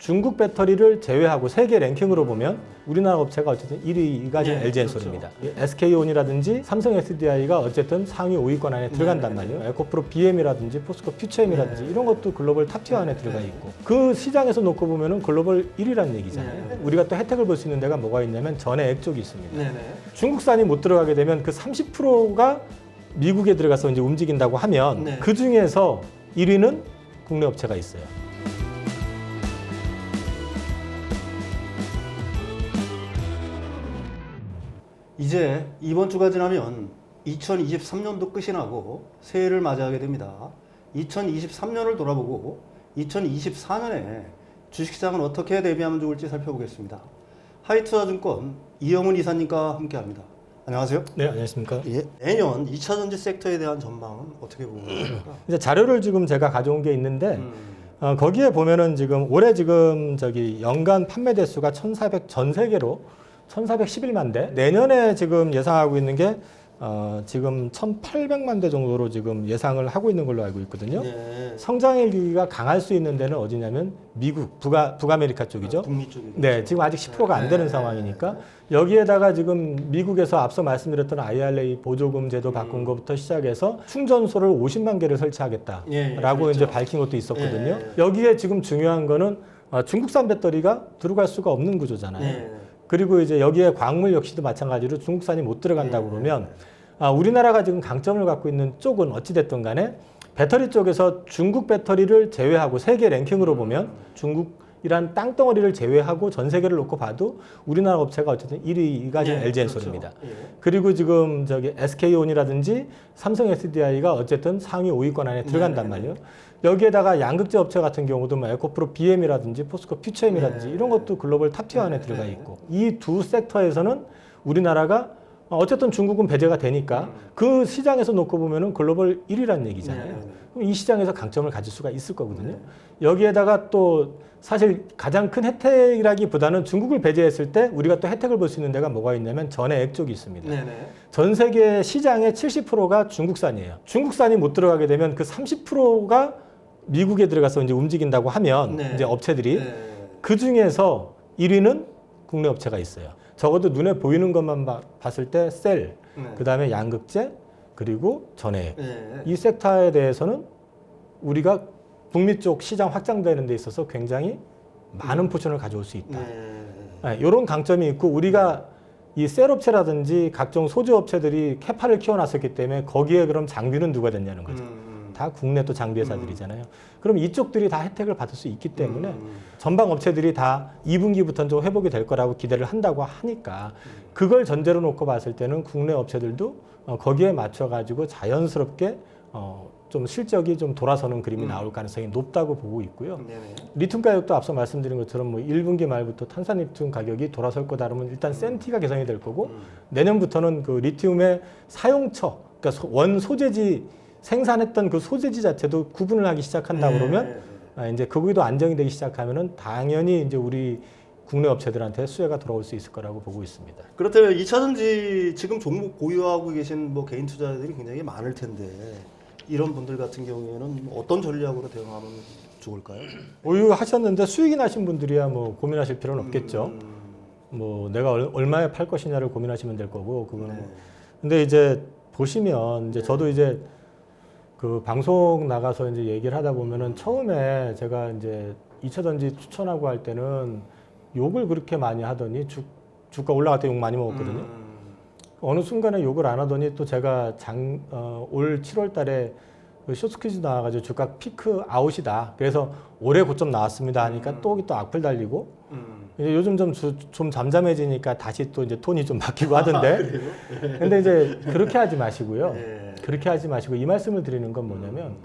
중국 배터리를 제외하고 세계 랭킹으로 보면 우리나라 업체가 어쨌든 1위가 지금 LG엔솔입니다. SK온이라든지 삼성 SDI가 어쨌든 상위 5위권 안에 들어간단 말이에요. 에코프로 BM이라든지 포스코 퓨처엠이라든지 이런 것도 글로벌 탑티어 안에 들어가 있고 그 시장에서 놓고 보면은 글로벌 1위라는 얘기잖아요. 우리가 또 혜택을 볼 수 있는 데가 뭐가 있냐면 전해액 쪽이 있습니다. 중국산이 못 들어가게 되면 그 30%가 미국에 들어가서 이제 움직인다고 하면 그 중에서 1위는 국내 업체가 있어요. 이제 이번 주가 지나면 2023년도 끝이 나고 새해를 맞이하게 됩니다. 2023년을 돌아보고 2024년에 주식시장은 어떻게 대비하면 좋을지 살펴보겠습니다. 하이투자증권 이영훈 이사님과 함께합니다. 안녕하세요. 네, 안녕하십니까. 예. 내년 2차 전지 섹터에 대한 전망은 어떻게 보고 계십니까? 이제 자료를 지금 제가 가져온 게 있는데 거기에 보면은 지금 올해 지금 연간 판매 대수가 1,400 전 세계로 1,411만 대. 내년에 지금 예상하고 있는 게 지금 1,800만 대 정도로 지금 예상을 하고 있는 걸로 알고 있거든요. 성장의 기기가 강할 수 있는 데는 어디냐면 미국, 북아메리카 쪽이죠. 북미 쪽이죠. 네, 지금 아직 10%가 안 되는 상황이니까 여기에다가 지금 미국에서 앞서 말씀드렸던 IRA 보조금 제도 바꾼 것부터 시작해서 충전소를 50만 개를 설치하겠다라고 그렇죠. 이제 밝힌 것도 있었거든요. 여기에 지금 중요한 거는 중국산 배터리가 들어갈 수가 없는 구조잖아요. 그리고 이제 여기에 광물 역시도 마찬가지로 중국산이 못 들어간다고 그러면 우리나라가 지금 강점을 갖고 있는 쪽은 어찌됐든 간에 배터리 쪽에서 중국 배터리를 제외하고 세계 랭킹으로 보면 중국이란 땅덩어리를 제외하고 전 세계를 놓고 봐도 우리나라 업체가 어쨌든 1위가 지금 LG엔솔입니다. 그리고 지금 SK온이라든지 삼성 SDI가 어쨌든 상위 5위권 안에 들어간단 말이에요. 여기에다가 양극재 업체 같은 경우도 뭐 에코프로 BM이라든지 포스코 퓨처엠이라든지 이런 것도 글로벌 탑티어 안에 들어가 있고 이 두 섹터에서는 우리나라가 어쨌든 중국은 배제가 되니까 그 시장에서 놓고 보면은 글로벌 1위라는 얘기잖아요. 그럼 이 시장에서 강점을 가질 수가 있을 거거든요. 여기에다가 또 사실 가장 큰 혜택이라기보다는 중국을 배제했을 때 우리가 또 혜택을 볼 수 있는 데가 뭐가 있냐면 전해액 쪽이 있습니다. 전 세계 시장의 70%가 중국산이에요. 중국산이 못 들어가게 되면 그 30%가 미국에 들어가서 이제 움직인다고 하면 이제 업체들이 그 중에서 1위는 국내 업체가 있어요. 적어도 눈에 보이는 것만 봤을 때 셀, 그다음에 양극재, 그리고 전해액. 이 섹터에 대해서는 우리가 북미 쪽 시장 확장되는 데 있어서 굉장히 많은 포션을 가져올 수 있다. 이런 강점이 있고 우리가 이 셀 업체라든지 각종 소재 업체들이 캐파를 키워놨었기 때문에 거기에 그럼 장비는 누가 됐냐는 거죠. 다 국내 또 장비 회사들이잖아요. 그럼 이쪽들이 다 혜택을 받을 수 있기 때문에 전방 업체들이 다 2분기부터는 좀 회복이 될 거라고 기대를 한다고 하니까 그걸 전제로 놓고 봤을 때는 국내 업체들도 거기에 맞춰가지고 자연스럽게 좀 실적이 좀 돌아서는 그림이 나올 가능성이 높다고 보고 있고요. 리튬 가격도 앞서 말씀드린 것처럼 뭐 1분기 말부터 탄산 리튬 가격이 돌아설 거다라면 일단 센티가 개선이 될 거고 내년부터는 그 리튬의 사용처, 그러니까 원 소재지 생산했던 그 소재지 자체도 구분을 하기 시작한다 그러면 이제 거기도 안정이 되기 시작하면은 당연히 이제 우리 국내 업체들한테 수혜가 돌아올 수 있을 거라고 보고 있습니다. 그렇다면 2차 전지 지금 종목 보유하고 계신 뭐 개인 투자자들이 굉장히 많을 텐데 이런 분들 같은 경우에는 어떤 전략으로 대응하면 좋을까요? 보유하셨는데 수익이 나신 분들이야 뭐 고민하실 필요는 없겠죠. 뭐 내가 얼마에 팔 것이냐를 고민하시면 될 거고 그거는 뭐. 근데 이제 보시면 이제 저도 이제 그 방송 나가서 이제 얘기를 하다 보면은 처음에 제가 이제 2차 전지 추천하고 할 때는 욕을 그렇게 많이 하더니 주가 올라갈 때 욕 많이 먹었거든요. 어느 순간에 욕을 안 하더니 또 제가 올 7월 달에 그 쇼스퀴즈 나와가지고 주가 피크 아웃이다. 그래서 올해 고점 나왔습니다 하니까 또 악플 달리고 이제 요즘 좀 잠잠해지니까 다시 또 이제 톤이 좀 바뀌고 하던데. 근데 이제 그렇게 하지 마시고요. 그렇게 하지 마시고 이 말씀을 드리는 건 뭐냐면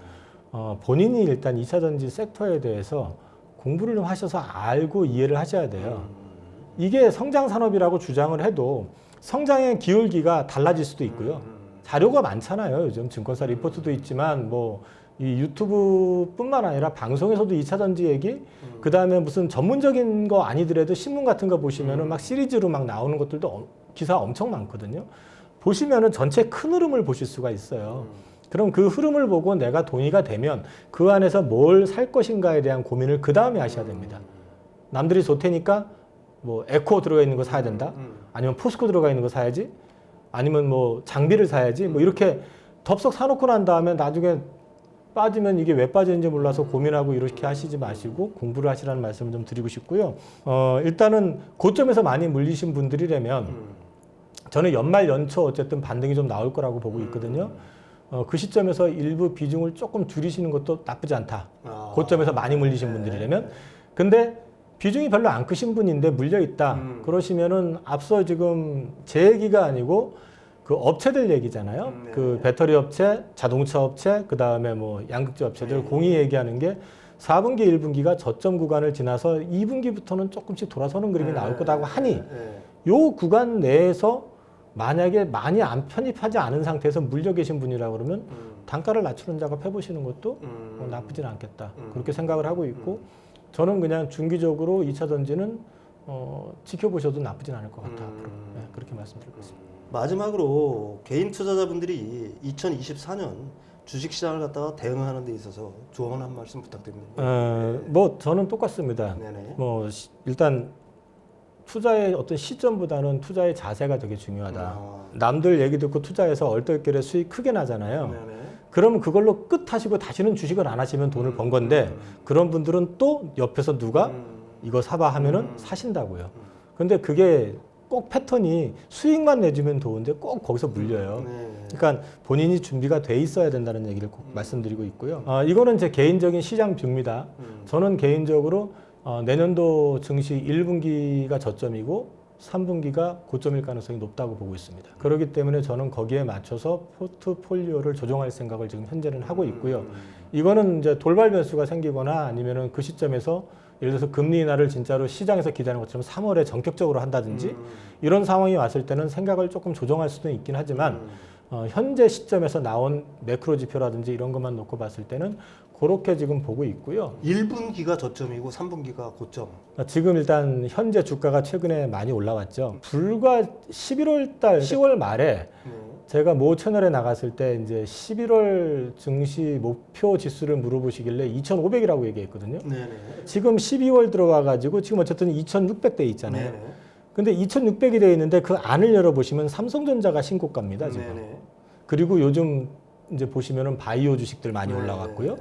본인이 일단 2차 전지 섹터에 대해서 공부를 좀 하셔서 알고 이해를 하셔야 돼요. 이게 성장 산업이라고 주장을 해도 성장의 기울기가 달라질 수도 있고요. 자료가 많잖아요. 요즘 증권사 리포트도 있지만 뭐 이 유튜브뿐만 아니라 방송에서도 2차 전지 얘기, 그 다음에 무슨 전문적인 거 아니더라도 신문 같은 거 보시면은 막 시리즈로 막 나오는 것들도 기사 엄청 많거든요. 보시면은 전체 큰 흐름을 보실 수가 있어요. 그럼 그 흐름을 보고 내가 동의가 되면 그 안에서 뭘 살 것인가에 대한 고민을 그 다음에 하셔야 됩니다. 남들이 좋다니까 뭐 에코 들어가 있는 거 사야 된다. 아니면 포스코 들어가 있는 거 사야지. 아니면 뭐 장비를 사야지. 뭐 이렇게 덥석 사놓고 난 다음에 나중에 빠지면 이게 왜 빠졌는지 몰라서 고민하고 이렇게 하시지 마시고 공부를 하시라는 말씀을 좀 드리고 싶고요. 일단은 고점에서 많이 물리신 분들이라면 저는 연말 연초 어쨌든 반등이 좀 나올 거라고 보고 있거든요. 그 시점에서 일부 비중을 조금 줄이시는 것도 나쁘지 않다. 고점에서 많이 물리신 분들이라면. 근데 비중이 별로 안 크신 분인데 물려 있다. 그러시면은 앞서 지금 제 얘기가 아니고 그 업체들 얘기잖아요. 그 배터리 업체, 자동차 업체, 그 다음에 뭐 양극재 업체들 공이 얘기하는 게 4분기, 1분기가 저점 구간을 지나서 2분기부터는 조금씩 돌아서는 그림이 나올 거다고 하니 요 구간 내에서 만약에 많이 안 편입하지 않은 상태에서 물려 계신 분이라 그러면 단가를 낮추는 작업 해보시는 것도 나쁘진 않겠다. 그렇게 생각을 하고 있고 저는 그냥 중기적으로 2차 전지는 지켜보셔도 나쁘진 않을 것 같다. 앞으로. 네, 그렇게 말씀드리고 있습니다. 마지막으로 개인 투자자분들이 2024년 주식시장을 갖다가 대응하는 데 있어서 조언 한 말씀 부탁드립니다. 뭐 저는 똑같습니다. 네네. 뭐 일단 투자의 어떤 시점보다는 투자의 자세가 되게 중요하다. 남들 얘기 듣고 투자해서 얼떨결에 수익 크게 나잖아요. 네네. 그러면 그걸로 끝 하시고 다시는 주식을 안 하시면 돈을 번 건데 그런 분들은 또 옆에서 누가 이거 사봐 하면은 사신다고요. 근데 그게 꼭 패턴이 수익만 내주면 좋은데 꼭 거기서 물려요. 그러니까 본인이 준비가 돼 있어야 된다는 얘기를 꼭 말씀드리고 있고요. 이거는 제 개인적인 시장 뷰입니다. 저는 개인적으로 내년도 증시 1분기가 저점이고 3분기가 고점일 가능성이 높다고 보고 있습니다. 그렇기 때문에 저는 거기에 맞춰서 포트폴리오를 조정할 생각을 지금 현재는 하고 있고요. 이거는 이제 돌발 변수가 생기거나 아니면은 그 시점에서 예를 들어서 금리 인하를 진짜로 시장에서 기대하는 것처럼 3월에 전격적으로 한다든지 이런 상황이 왔을 때는 생각을 조금 조정할 수도 있긴 하지만 현재 시점에서 나온 매크로 지표라든지 이런 것만 놓고 봤을 때는 그렇게 지금 보고 있고요. 1분기가 저점이고 3분기가 고점. 지금 일단 현재 주가가 최근에 많이 올라왔죠. 불과 11월 달 10월 말에 제가 모 채널에 나갔을 때 이제 11월 증시 목표 지수를 물어보시길래 2,500이라고 얘기했거든요. 네네. 지금 12월 들어와 가지고 지금 어쨌든 2,600대 있잖아요. 네네. 근데 2,600이 되어 있는데 그 안을 열어보시면 삼성전자가 신고가입니다, 지금. 네네. 그리고 요즘 이제 보시면은 바이오 주식들 많이 네네. 올라왔고요.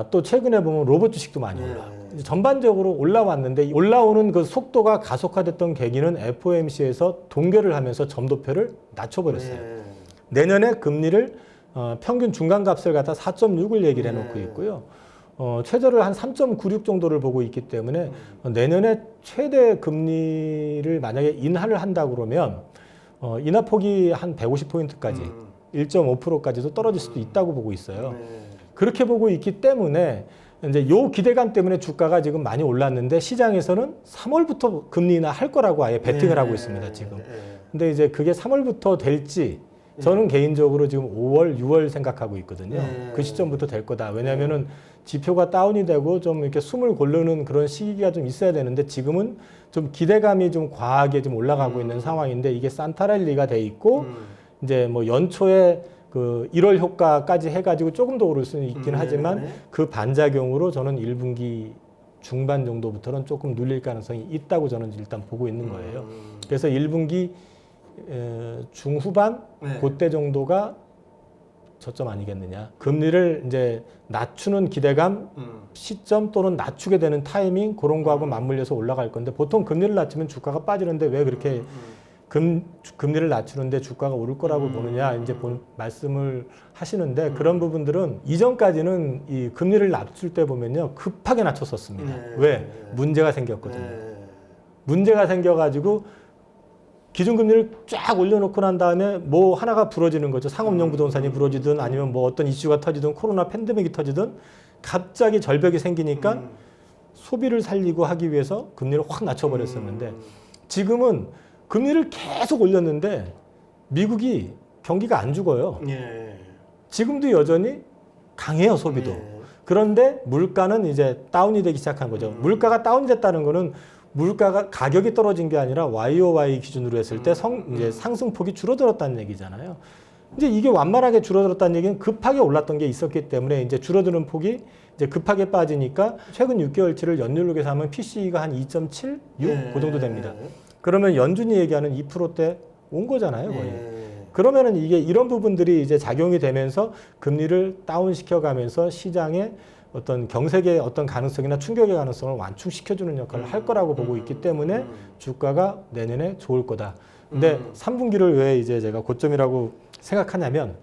또 최근에 보면 로봇 주식도 많이 네네. 올라와요. 이제 전반적으로 올라왔는데 올라오는 그 속도가 가속화됐던 계기는 FOMC에서 동결을 하면서 점도표를 낮춰버렸어요. 네. 내년에 금리를 평균 중간값을 갖다 4.6을 얘기를 해놓고 있고요. 최저를 한 3.96 정도를 보고 있기 때문에 내년에 최대 금리를 만약에 인하를 한다고 그러면 인하폭이 한 150포인트까지 1.5%까지도 떨어질 수도 있다고 보고 있어요. 네. 그렇게 보고 있기 때문에 이제 요 기대감 때문에 주가가 지금 많이 올랐는데 시장에서는 3월부터 금리 인하 할 거라고 아예 베팅을 하고 있습니다, 지금. 근데 이제 그게 3월부터 될지 저는 개인적으로 지금 5월, 6월 생각하고 있거든요. 그 시점부터 될 거다. 왜냐하면은 지표가 다운이 되고 좀 이렇게 숨을 고르는 그런 시기가 좀 있어야 되는데 지금은 좀 기대감이 좀 과하게 좀 올라가고 있는 상황인데 이게 산타랠리가 돼 있고 이제 뭐 연초에 그 1월 효과까지 해가지고 조금 더 오를 수는 있긴 하지만 그 반작용으로 저는 1분기 중반 정도부터는 조금 눌릴 가능성이 있다고 저는 일단 보고 있는 거예요. 그래서 1분기 중후반 그때 정도가 저점 아니겠느냐. 금리를 이제 낮추는 기대감 시점 또는 낮추게 되는 타이밍 그런 거하고 맞물려서 올라갈 건데 보통 금리를 낮추면 주가가 빠지는데 왜 그렇게 금리를 낮추는데 주가가 오를 거라고 보느냐 이제 말씀을 하시는데 그런 부분들은 이전까지는 이 금리를 낮출 때 보면요 급하게 낮췄었습니다. 왜? 문제가 생겼거든요. 문제가 생겨가지고 기준금리를 쫙 올려놓고 난 다음에 뭐 하나가 부러지는 거죠. 상업용 부동산이 부러지든 아니면 뭐 어떤 이슈가 터지든 코로나 팬데믹이 터지든 갑자기 절벽이 생기니까 소비를 살리고 하기 위해서 금리를 확 낮춰버렸었는데 지금은 금리를 계속 올렸는데 미국이 경기가 안 죽어요. 지금도 여전히 강해요, 소비도. 그런데 물가는 이제 다운이 되기 시작한 거죠. 물가가 다운이 됐다는 거는 물가가 가격이 떨어진 게 아니라 YOY 기준으로 했을 때 이제 상승폭이 줄어들었다는 얘기잖아요. 이제 이게 완만하게 줄어들었다는 얘기는 급하게 올랐던 게 있었기 때문에 이제 줄어드는 폭이 이제 급하게 빠지니까 최근 6개월치를 연율로 계산하면 PC가 한 2.7, 6 그 정도 됩니다. 그러면 연준이 얘기하는 2%대 온 거잖아요, 거의. 그러면은 이게 이런 부분들이 이제 작용이 되면서 금리를 다운시켜 가면서 시장에 어떤 경색의 어떤 가능성이나 충격의 가능성을 완충시켜주는 역할을 할 거라고 보고 있기 때문에 주가가 내년에 좋을 거다. 근데 3분기를 왜 이제 제가 고점이라고 생각하냐면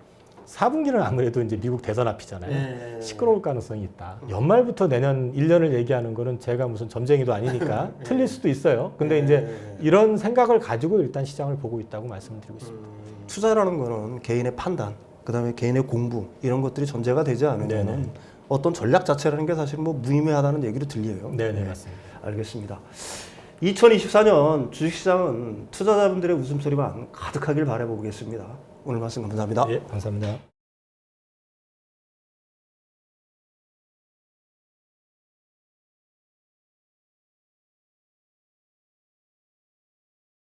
4분기는 아무래도 이제 미국 대선 앞이잖아요. 시끄러울 가능성이 있다. 연말부터 내년 1년을 얘기하는 거는 제가 무슨 점쟁이도 아니니까 틀릴 수도 있어요. 근데 이제 이런 생각을 가지고 일단 시장을 보고 있다고 말씀드리고 있습니다. 투자라는 거는 개인의 판단, 그다음에 개인의 공부 이런 것들이 전제가 되지 않으면 어떤 전략 자체라는 게 사실 뭐 무의미하다는 얘기로 들려요. 네네, 맞습니다. 알겠습니다. 2024년 주식시장은 투자자분들의 웃음소리만 가득하길 바라보겠습니다. 오늘 말씀 감사합니다. 예, 감사합니다.